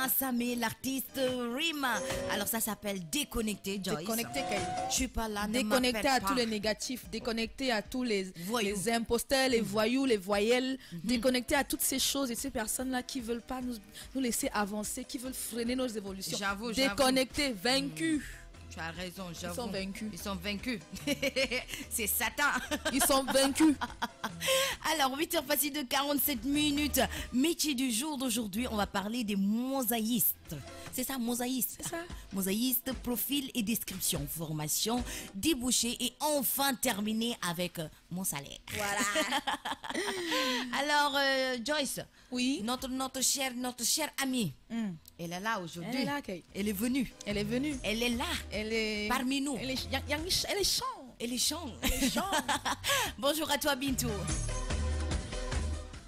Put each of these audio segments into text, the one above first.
Rima Samé, l'artiste Rima. Alors ça s'appelle Déconnecté, Joyce. Déconnecté, je suis pas là, déconnecté à tous les négatifs, déconnecté à tous les imposteurs, les voyous, les voyelles, déconnecté à toutes ces choses et ces personnes-là qui veulent pas nous laisser avancer, qui veulent freiner nos évolutions. Déconnecté, vaincus. Tu as raison, j'avoue. Ils sont vaincus. Ils sont vaincus. C'est Satan. Ils sont vaincus. Alors, 8h facile de 47 minutes. Métier du jour d'aujourd'hui, on va parler des mosaïstes. C'est ça, mosaïste. C'est ça. Mosaïste, profil et description, formation, débouché et enfin terminé avec mon salaire. Voilà. Alors, Joyce. Oui. Notre chère amie. Elle est là aujourd'hui. Elle est là, Elle est venue. Elle est venue. Elle est là. Elle est parmi nous. Elle est chante. Elle est chante. Bonjour à toi, Bintou.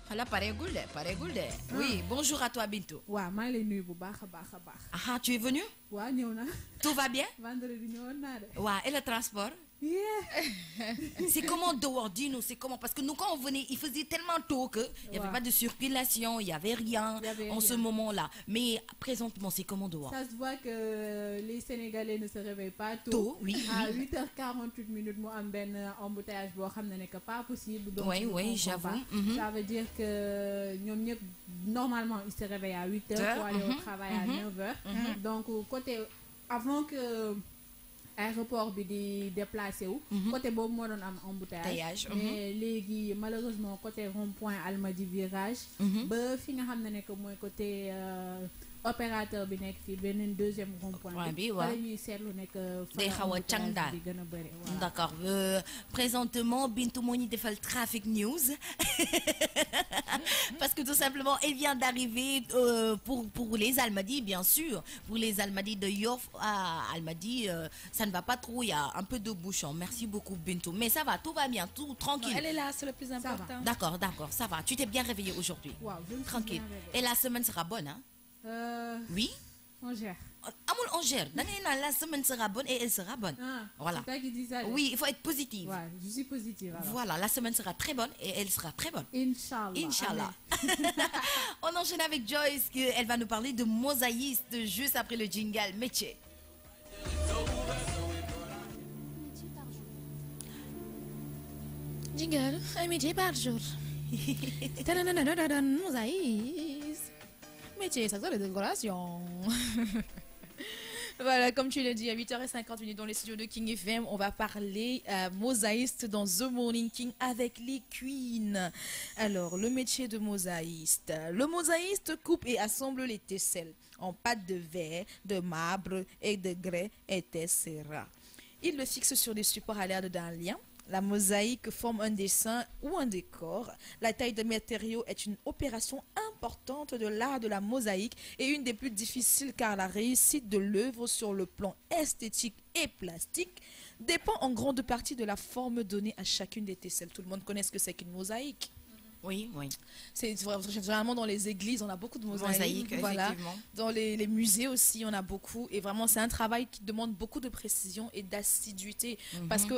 Voilà, pareil. Oui, bonjour à toi, Bintou. Ouais, moi, elle est venue. Ah, tu es venu? Ouais, nous, tout va bien? Vendredi, nous, ouais, et le transport? Yeah. C'est comment dehors, dis-nous, c'est comment? Parce que nous, quand on venait, il faisait tellement tôt qu'il n'y avait pas de circulation, il n'y avait rien en ce moment-là. Mais présentement, c'est comment dehors? Ça se voit que les Sénégalais ne se réveillent pas tôt. Oui. À 8h48 minutes, moi, un embouteillage, n'est pas possible. Donc, oui, j'avoue. Ça veut dire que normalement, ils se réveillent à 8h pour aller au travail à 9h. Donc, côté, avant que aéroport bi di déplacé wu côté boobu moo doon am embouteillage mais léegi malheureusement côté rond-point Almadies virage ba fi nga xam ne que mooy côté opérateur bi nekk fii beneen deuxième rond-point bi fa ñuy seetlu nekk day xaw a càng daal bi gën a bëri d'accord présentement Bintou moo ñu defal Traffic News parce que tout simplement elle vient d'arriver pour les Almadies bien sûr pour les Almadies de Yoff à Almadies ça ne va pas trop, il y a un peu de bouchon. Merci beaucoup, Bintou. Mais ça va, tout va bien, tout tranquille. Non, elle est là, c'est le plus important. D'accord, ça va. Tu t'es bien réveillé aujourd'hui. Wow, tranquille. Et la semaine sera bonne, hein? Oui? On gère. On gère. La semaine sera bonne et elle sera bonne. Voilà. C'est toi qui dis ça. Oui, il faut être positive. Ouais, je suis positive. Alors. Voilà, la semaine sera très bonne et elle sera très bonne. Inch'Allah. On enchaîne avec Joyce, elle va nous parler de mosaïste juste après le jingle métier. Jingle, un métier par jour. Mosaïste. Métier, ça de décoration. Voilà, comme tu l'as dit, à 8h50 dans les studios de King FM, on va parler mosaïste dans The Morning King avec les Queens. Alors, le métier de mosaïste. Le mosaïste coupe et assemble les tesselles en pâte de verre, de marbre et de grès, etc. Il le fixe sur des supports à l'air d'un lien. La mosaïque forme un dessin ou un décor. La taille de matériaux est une opération importante de l'art de la mosaïque et une des plus difficiles car la réussite de l'œuvre sur le plan esthétique et plastique dépend en grande partie de la forme donnée à chacune des tesselles. Tout le monde connaît ce que c'est qu'une mosaïque. Oui. C'est généralement dans les églises, on a beaucoup de mosaïques. Voilà. Effectivement. Dans les musées aussi, on a beaucoup. Et vraiment, c'est un travail qui demande beaucoup de précision et d'assiduité. Parce que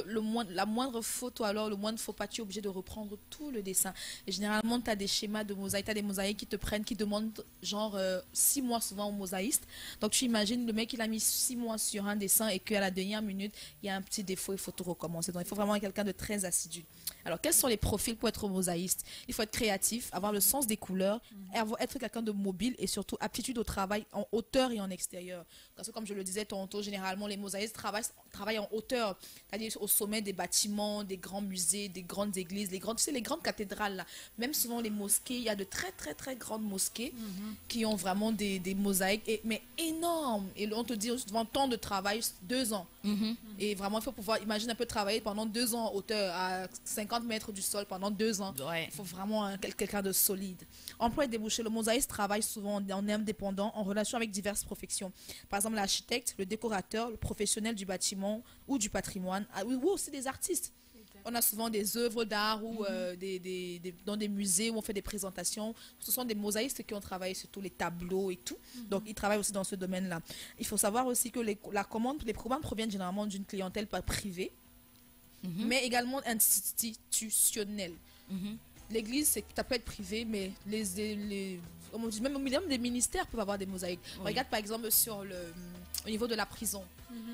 la moindre faute ou alors le moindre faux pas, tu es obligé de reprendre tout le dessin. Et généralement, tu as des schémas de mosaïque, tu as des mosaïques qui demandent genre 6 mois souvent au mosaïste. Donc tu imagines, le mec, il a mis 6 mois sur un dessin et qu'à la dernière minute, il y a un petit défaut, il faut tout recommencer. Donc il faut vraiment quelqu'un de très assidu. Alors, quels sont les profils pour être mosaïste? Il faut être créatif, avoir le sens des couleurs, être quelqu'un de mobile et surtout aptitude au travail en hauteur et en extérieur. Parce que comme je le disais tantôt, généralement, les mosaïstes travaillent en hauteur, c'est-à-dire au sommet des bâtiments, des grands musées, des grandes églises, les grandes cathédrales. Là. Même souvent les mosquées, il y a de très, très, très grandes mosquées qui ont vraiment des mosaïques, mais énormes. Et on te dit souvent temps de travail, 2 ans. Et vraiment, il faut pouvoir, imagine un peu travailler pendant 2 ans en hauteur, à 50 mètres du sol pendant 2 ans. Ouais. Il faut vraiment quelqu'un de solide. Emploi et débouché. Le mosaïste travaille souvent en indépendant, en relation avec diverses professions. Par exemple, l'architecte, le décorateur, le professionnel du bâtiment ou du patrimoine, ou aussi des artistes. On a souvent des œuvres d'art ou dans des musées où on fait des présentations. Ce sont des mosaïstes qui ont travaillé sur tous les tableaux et tout. Donc, ils travaillent aussi dans ce domaine-là. Il faut savoir aussi que les commandes proviennent généralement d'une clientèle pas privée, mais également institutionnelle. l'église, ça peut être privé, mais on dit, même au minimum des ministères peuvent avoir des mosaïques. Oui. Regarde par exemple au niveau de la prison.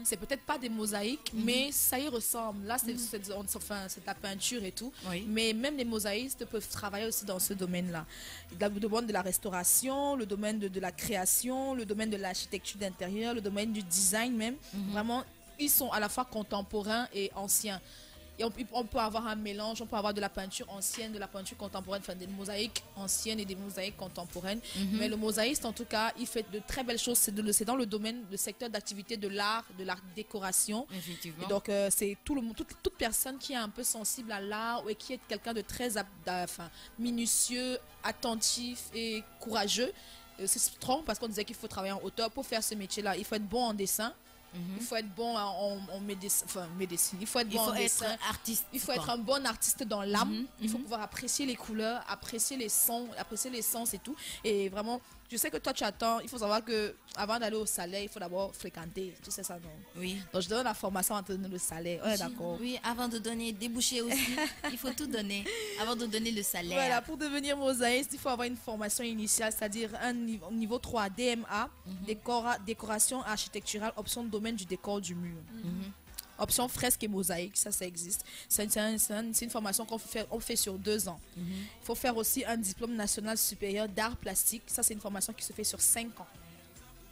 C'est peut-être pas des mosaïques, mais ça y ressemble. Là, c'est de la peinture et tout. Oui. Mais même les mosaïstes peuvent travailler aussi dans ce domaine-là. Le domaine de la restauration, le domaine de la création, le domaine de l'architecture d'intérieur, le domaine du design même. Vraiment, ils sont à la fois contemporains et anciens. Et on peut avoir un mélange, on peut avoir de la peinture ancienne, de la peinture contemporaine, enfin des mosaïques anciennes et des mosaïques contemporaines. Mais le mosaïste, en tout cas, il fait de très belles choses. C'est dans le domaine, le secteur d'activité de l'art décoration. Effectivement. Et donc, c'est toute personne qui est un peu sensible à l'art et qui est quelqu'un de très minutieux, attentif et courageux. C'est trop parce qu'on disait qu'il faut travailler en hauteur pour faire ce métier-là. Il faut être bon en dessin. Il faut être bon en médecine, il faut être bon en dessin, artiste, il faut être un bon artiste dans l'âme, il faut pouvoir apprécier les couleurs, apprécier les sons, apprécier les sens et tout. Et vraiment, je sais que toi tu attends, il faut savoir que avant d'aller au salaire, il faut d'abord fréquenter, tu sais ça non? Oui. Donc je donne la formation avant de donner le salaire, ouais, d'accord. Oui, avant de donner débouché aussi, il faut tout donner avant de donner le salaire. Voilà, pour devenir mosaïste, il faut avoir une formation initiale, c'est-à-dire un niveau 3 DMA, décoration architecturale, option de domaine du décor du mur. Option fresque et mosaïque, ça existe. C'est une formation on fait sur 2 ans. Il faut faire aussi un diplôme national supérieur d'art plastique. Ça, c'est une formation qui se fait sur 5 ans.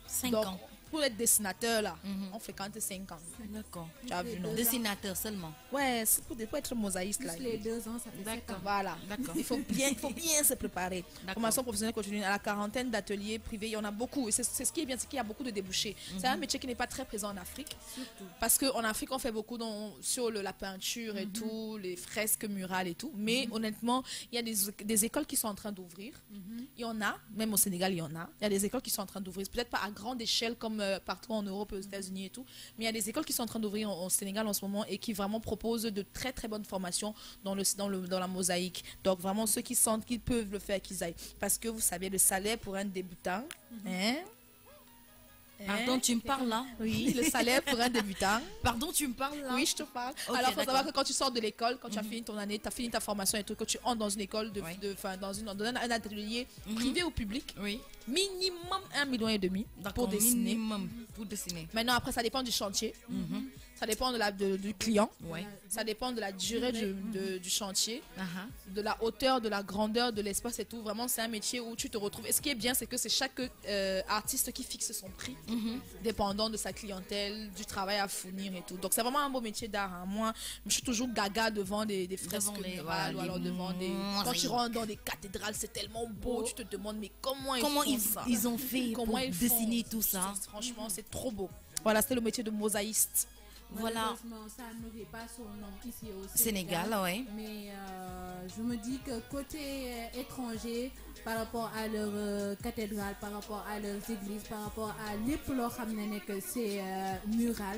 5 Donc, ans. pour être dessinateur, là, on fréquente 5 ans. D'accord. Tu as vu, non? Dessinateur seulement. Ouais, c'est pour être mosaïste. Là. Plus les 2 ans, ça fait 5 ans. Voilà. D'accord. Il faut bien se préparer. Formation professionnelle continue. À la 40aine d'ateliers privés, il y en a beaucoup. Et c'est ce qui est bien, c'est qu'il y a beaucoup de débouchés. C'est un métier qui n'est pas très présent en Afrique. Surtout. Parce qu'en Afrique, on fait beaucoup sur la peinture et tout, les fresques murales et tout. Mais honnêtement, il y a des écoles qui sont en train d'ouvrir. Il y en a, même au Sénégal, il y en a. Il y a des écoles qui sont en train d'ouvrir. Peut-être pas à grande échelle comme partout en Europe et aux États-Unis et tout. Mais il y a des écoles qui sont en train d'ouvrir au Sénégal en ce moment et qui vraiment proposent de très très bonnes formations dans la mosaïque. Donc vraiment, ceux qui sentent qu'ils peuvent le faire, qu'ils aillent. Parce que vous savez, le salaire pour un débutant, Pardon, tu me parles là? Oui, le salaire pour un débutant. Pardon, tu me parles là? Oui, je te parle. Okay, alors, il faut savoir que quand tu sors de l'école, quand tu as fini ton année, tu as fini ta formation et tout, quand tu entres dans une école, dans un atelier privé ou public, minimum 1,5 million pour dessiner. Minimum pour dessiner. Maintenant, après, ça dépend du chantier. Ça dépend du client. Ouais. Ça dépend de la durée du chantier, de la hauteur, de la grandeur, de l'espace et tout. Vraiment, c'est un métier où tu te retrouves. Et ce qui est bien, c'est que c'est chaque artiste qui fixe son prix, dépendant de sa clientèle, du travail à fournir et tout. Donc, c'est vraiment un beau métier d'art. Hein. Moi, je suis toujours gaga devant des fresques murales ou alors devant des... Quand tu rentres dans des cathédrales, c'est tellement beau. Tu te demandes, mais comment ils ont fait pour dessiner tout ça? Franchement, c'est trop beau. Voilà, c'est le métier de mosaïste. Voilà. Ça n'aurait pas son nom ici au Sénégal, ouais. Mais je me dis que côté étranger, par rapport à leur cathédrale, par rapport à leurs églises, par rapport à l'épauloir que c'est mural,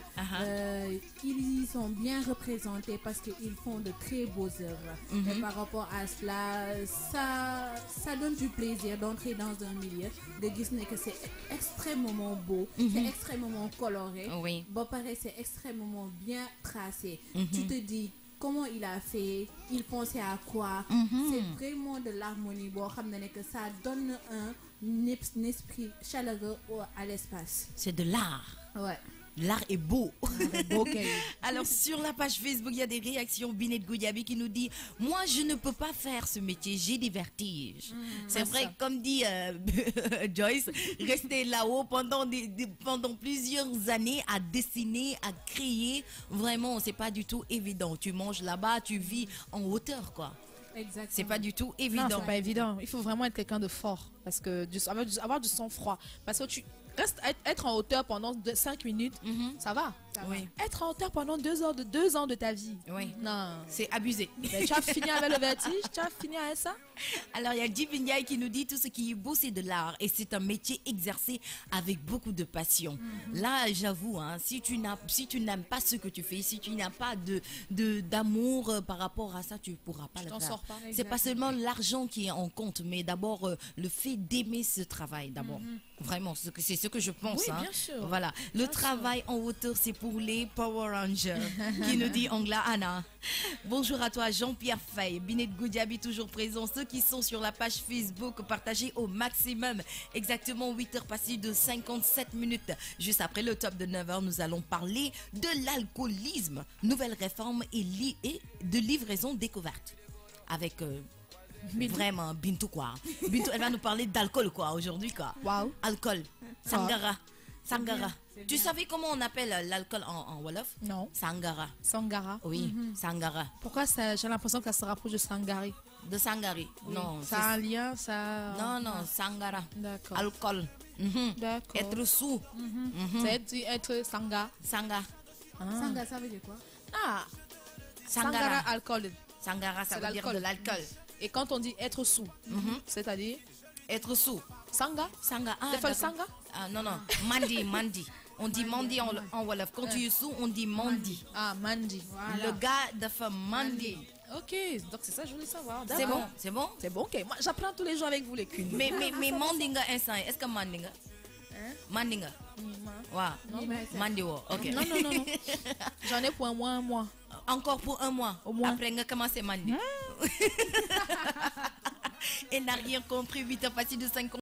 ils y sont bien représentés parce qu'ils font de très beaux œuvres. Et par rapport à cela, ça donne du plaisir d'entrer dans un milieu, de dire que c'est extrêmement beau, c'est extrêmement coloré. Oui. Bon, pareil, c'est extrêmement bien tracé. Tu te dis comment il a fait, il pensait à quoi. C'est vraiment de l'harmonie. Bon, que ça donne un esprit chaleureux à l'espace. C'est de l'art. Ouais. L'art est beau. Okay. Alors sur la page Facebook, il y a des réactions. Binet Goudiabi qui nous dit: moi je ne peux pas faire ce métier, j'ai des vertiges. C'est vrai, comme dit Joyce, rester là-haut pendant plusieurs années à dessiner, à créer, vraiment c'est pas du tout évident. Tu manges là-bas, tu vis en hauteur quoi. Exactement. C'est pas du tout évident. Non, c'est pas évident. Il faut vraiment être quelqu'un de fort parce que avoir du sang-froid. Parce que être en hauteur pendant 5 minutes, ça va. Oui. Être en hauteur pendant 2 ans de ta vie. Oui. Non. C'est abusé. Mais tu as fini avec le vertige, tu as fini avec ça. Alors il y a Divinyai qui nous dit: tout ce qui est beau c'est de l'art et c'est un métier exercé avec beaucoup de passion. Là j'avoue, hein, si tu n'aimes pas ce que tu fais, si tu n'as pas d'amour par rapport à ça, tu pourras pas le faire. Sors pas. C'est pas seulement l'argent qui est en compte, mais d'abord le fait d'aimer ce travail d'abord. Vraiment, c'est ce que je pense. Oui, hein. bien sûr. Voilà. Le travail en hauteur, c'est pour les Power Rangers, qui nous dit Angla Anna. Bonjour à toi, Jean-Pierre Fay, Binet Goudiaby, toujours présent. Ceux qui sont sur la page Facebook, partagez au maximum. Exactement 8h passées de 57 minutes. Juste après le top de 9h, nous allons parler de l'alcoolisme. Nouvelle réforme et de livraison découverte. Avec... vraiment Bintou quoi. Bintou, elle va nous parler d'alcool quoi aujourd'hui quoi. Waouh. Alcool. Sangara. Sangara. C'est Tu bien. savais comment on appelle l'alcool en Wolof? Non. Sangara. Sangara. Oui, Sangara. Pourquoi j'ai l'impression que ça se rapproche de Sangari? De Sangari. Non, Ça a un lien, ça... non, Sangara. D'accord. Alcool. Mhm. D'accord. Être sous. C'est être Sanga. Sanga. Sanga, ça veut dire quoi? Ah, Sangara. Sangara, alcool. Sangara, ça C'est veut dire l'alcool. de l'alcool. Et quand on dit être sous, c'est-à-dire Être sous. Sanga. Sanga. Ah, Des fois, d'accord. Sanga. Ah, non. Mandi. On dit mandi en Wolof. Quand tu es sous, on dit mandi. Ah, Mandi. Voilà. Le gars de femme mandi. Ok, donc c'est ça que je voulais savoir. C'est D'accord. bon, c'est bon. C'est bon, ok. Moi, j'apprends tous les jours avec vous les culs. Mais mandinga instant, est-ce que mandinga? Mandinga. Ouais. Non, mais c'est- Mandi wo. Ok. Non. J'en ai pour un mois. Encore pour un mois. Au moins. Après, on a commencé mandi. Et n'a rien compris. 8h passé de 5